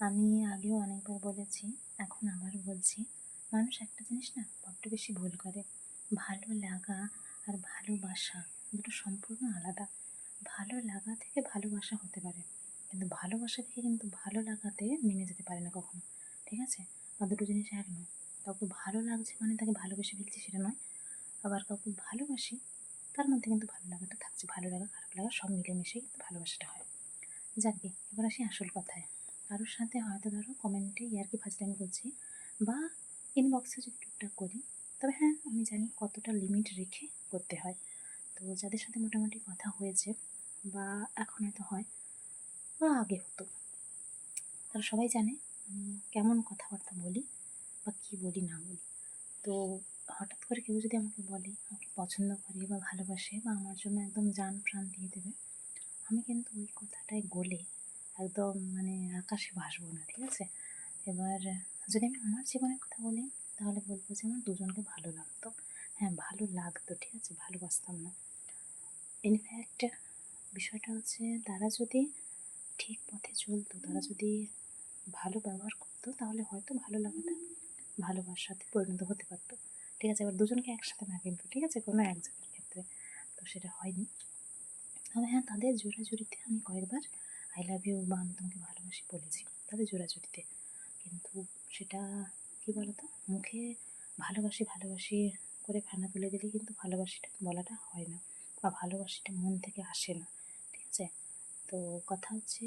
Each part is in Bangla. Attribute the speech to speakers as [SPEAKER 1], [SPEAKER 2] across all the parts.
[SPEAKER 1] আমি আগেও অনেকবার বলেছি, এখন আবারও বলছি, মানুষ একটা জিনিস না বড্ড বেশি ভুল করে। ভালো লাগা আর ভালোবাসা দুটো সম্পূর্ণ আলাদা। ভালো লাগা থেকে ভালোবাসা হতে পারে, কিন্তু ভালোবাসা থেকে কিন্তু ভালো লাগাতে নেমে যেতে পারে না কখনো। ঠিক আছে? আর দুটো জিনিস এক নয়। কাউকে ভালো লাগছে মানে তাকে ভালোবেসে ফেলছি সেটা নয়। আবার কাউকে ভালোবাসি, তার মধ্যে কিন্তু ভালো লাগাটা থাকছে। ভালো লাগা খারাপ লাগা সব মিলেমিশেই কিন্তু ভালোবাসাটা হয়। যাকে এবার আসি আসল কথায়। কারোর সাথে হয়তো ধরো কমেন্টে ইয়ার্কি ফাজলামি করছি, বা ইনবক্সে যদি টুকটাক করি, তবে হ্যাঁ আমি জানি কতটা লিমিট রেখে করতে হয়। তো যাদের সাথে মোটামুটি কথা হয়েছে, বা এখন হয়তো হয়, বা আগে হতো, তারা সবাই জানে আমি কেমন কথাবার্তা বলি বা কী বলি না বলি। তো হঠাৎ করে কেউ যদি আমাকে বলে আমাকে পছন্দ করে বা ভালোবাসে বা আমার জন্য একদম জান প্রাণ দিয়ে দেবে, আমি কিন্তু ওই কথাটায় গলে একদম মানে আকাশে ভাসবো না। ঠিক আছে? এবার যদি আমি আমার জীবনের কথা বলি, তাহলে বলবো যে আমার দুজনকে ভালো লাগতো। হ্যাঁ, ভালো লাগতো, ঠিক আছে, ভালোবাসতাম না। ইনফ্যাক্ট বিষয়টা হচ্ছে, তারা যদি ঠিক পথে চলতো, তারা যদি ভালো ব্যবহার করতো, তাহলে হয়তো ভালো লাগাটা ভালোবাসাতে পরিণত হতে পারতো। ঠিক আছে? এবার দুজনকে একসাথে না, কিন্তু ঠিক আছে, কোনো একজনের ক্ষেত্রে তো সেটা হয়নি। তবে হ্যাঁ, তাদের জোরাজুরিতে আমি কয়েকবার আই লাভ ইউ বা আমি তোমাকে ভালোবাসি বলেছি, তাদের জোরাজুরিতে। কিন্তু সেটা কী বলতো, মুখে ভালোবাসি ভালোবাসি করে ফেনা তুলে দিলে কিন্তু ভালোবাসিটা বলাটা হয় না, বা ভালোবাসিটা মন থেকে আসে না। ঠিক আছে? তো কথা হচ্ছে,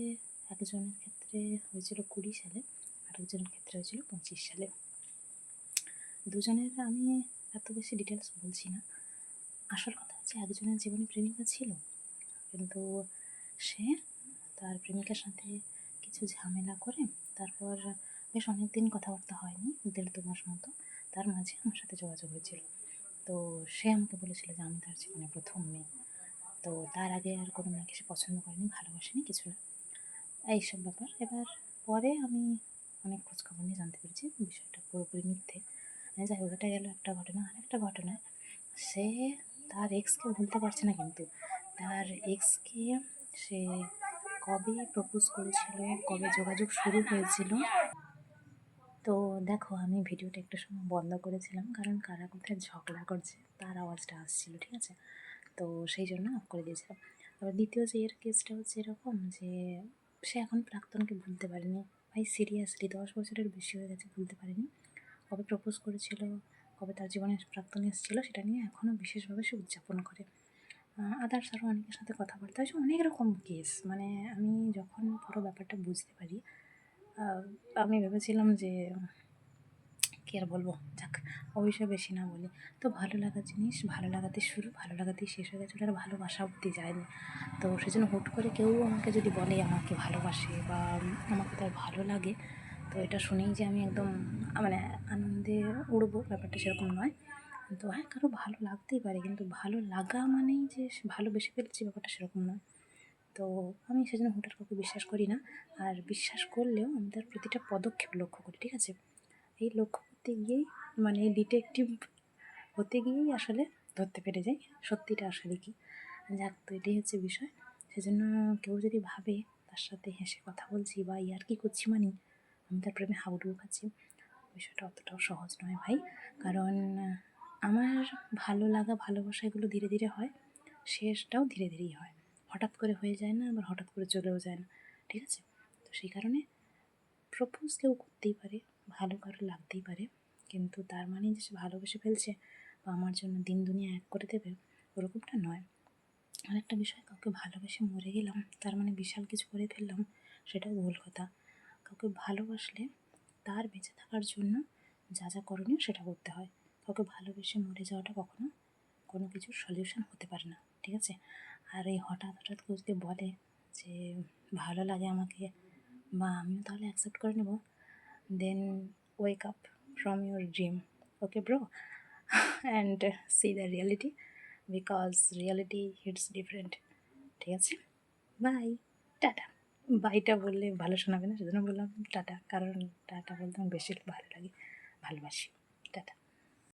[SPEAKER 1] একজনের ক্ষেত্রে হয়েছিল 20 সালে, আরেকজনের ক্ষেত্রে হয়েছিল 25 সালে। দুজনের আমি এত বেশি ডিটেলস বলছি না। আসল কথা হচ্ছে, একজনের জীবনে প্রেমিকা ছিল, কিন্তু সে তার প্রেমিকার সাথে কিছু ঝামেলা করে তারপর বেশ অনেক দিন কথাবার্তা হয়নি, 1.5-2 মাস মতো। তার মাঝে আমার সাথে যোগাযোগ হয়েছিল। তো সে আমাকে বলেছিল যে আমি তার জীবনে প্রথম মেয়ে। তো তার আগে আর কোনো মেয়েকে সে পছন্দ করেনি, ভালোবাসেনি, কিছু না, এইসব ব্যাপার। এবার পরে আমি অনেক খোঁজখবর নিয়ে জানতে পেরেছি বিষয়টা পুরোপুরি মিথ্যে। যাই হোক, এটা গেল একটা ঘটনা। আরেকটা ঘটনা, সে তার এক্সকে ভুলতে পারছে না, কিন্তু তার এক্সকে সে কবে প্রপোজ করেছিল, কবে যোগাযোগ শুরু হয়েছিল। তো দেখো, আমি ভিডিওটা একটু সময় বন্ধ করেছিলাম, কারণ কারা কোথায় ঝগড়া করছে তার আওয়াজটা আসছিল। ঠিক আছে? তো সেই জন্য অফ করে দিয়েছিলাম। আবার দ্বিতীয় যে এর কেসটা হচ্ছে এরকম যে, সে এখন প্রাক্তনকে ভুলতে পারেনি। ভাই সিরিয়াসলি 10 বছরের বেশি হয়ে গেছে, ভুলতে পারেনি। কবে প্রপোজ করেছিল, কবে তার জীবনে প্রাক্তন এসেছিল, সেটা নিয়ে এখনও বিশেষভাবে সে উদযাপন করে। আদার্স আরও অনেকের সাথে কথাবার্তা হয়েছে, অনেক রকম কেস। মানে আমি যখন পুরো ব্যাপারটা বুঝতে পারি, আমি ভেবেছিলাম যে কী আর বলবো, যাক, ও বিষয়ে বেশি না বলি। তো ভালো লাগা জিনিস ভালো লাগাতে শুরু, ভালো লাগাতেই শেষ হয়ে গেছে, ওটা আর ভালোবাসা অব্দি যায়নি। তো সেজন্য হুট করে কেউ আমাকে যদি বলে আমাকে ভালোবাসে বা আমাকে তার ভালো লাগে, তো এটা শুনেই যে আমি একদম মানে আনন্দে উড়বো, ব্যাপারটা সেরকম নয়। তো হ্যাঁ, কারো ভালো লাগতেই পারে, কিন্তু ভালো লাগা মানেই যে ভালোবেসে ফেলছি, ব্যাপারটা সেরকম নয়। তো আমি সেজন্য হুট কাউকে বিশ্বাস করি না। আর বিশ্বাস করলেও আমি তার প্রতিটা পদক্ষেপ লক্ষ্য করি। ঠিক আছে? এই লক্ষ্য করতে গিয়েই, মানে ডিটেকটিভ হতে গিয়েই আসলে ধরতে পেরে যাই সত্যিটা আসলে কী। যাক, তো এটাই হচ্ছে বিষয়। সেজন্য কেউ যদি ভাবে তার সাথে হেসে কথা বলছি বা ইয়ার্কি করছি মানে আমি তার প্রেমে হাবুডুবু খাচ্ছি, বিষয়টা অতটাও সহজ নয় ভাই। কারণ আমার ভালো লাগা ভালোবাসা এগুলো ধীরে ধীরে হয়, শেষটাও ধীরে ধীরেই হয়, হঠাৎ করে হয়ে যায় না, আবার হঠাৎ করে চলেও যায় না। ঠিক আছে? তো সেই কারণে প্রপোজ কেউ করতেই পারে, ভালো কারো লাগতেই পারে, কিন্তু তার মানে যে সে ভালোবেসে ফেলছে বা আমার জন্য দিন দুনিয়া এক করে দেবে, ওরকমটা নয়। আর একটা বিষয়, কাউকে ভালোবেসে মরে গেলাম তার মানে বিশাল কিছু করে ফেললাম, সেটাও ভুল কথা। কাউকে ভালোবাসলে তার বেঁচে থাকার জন্য যা যা করণীয় সেটা করতে হয়। কাউকে ভালোবেসে মরে যাওয়াটা কখনো কোনো কিছুর সলিউশন হতে পারে না। ঠিক আছে? আর এই হঠাৎ হঠাৎ কেউ যদি বলে যে ভালো লাগে আমাকে, বা আমিও তাহলে অ্যাকসেপ্ট করে নেব, then wake up from your dream, okay bro, and see the reality, because reality hits different. ঠিক আছে? By, tata. বাইটা বললে ভালো শোনাবে না, সেজন্য বললাম টাটা, কারণ টাটা বলতে আমার বেশি ভালো লাগে, ভালোবাসি। টাটা।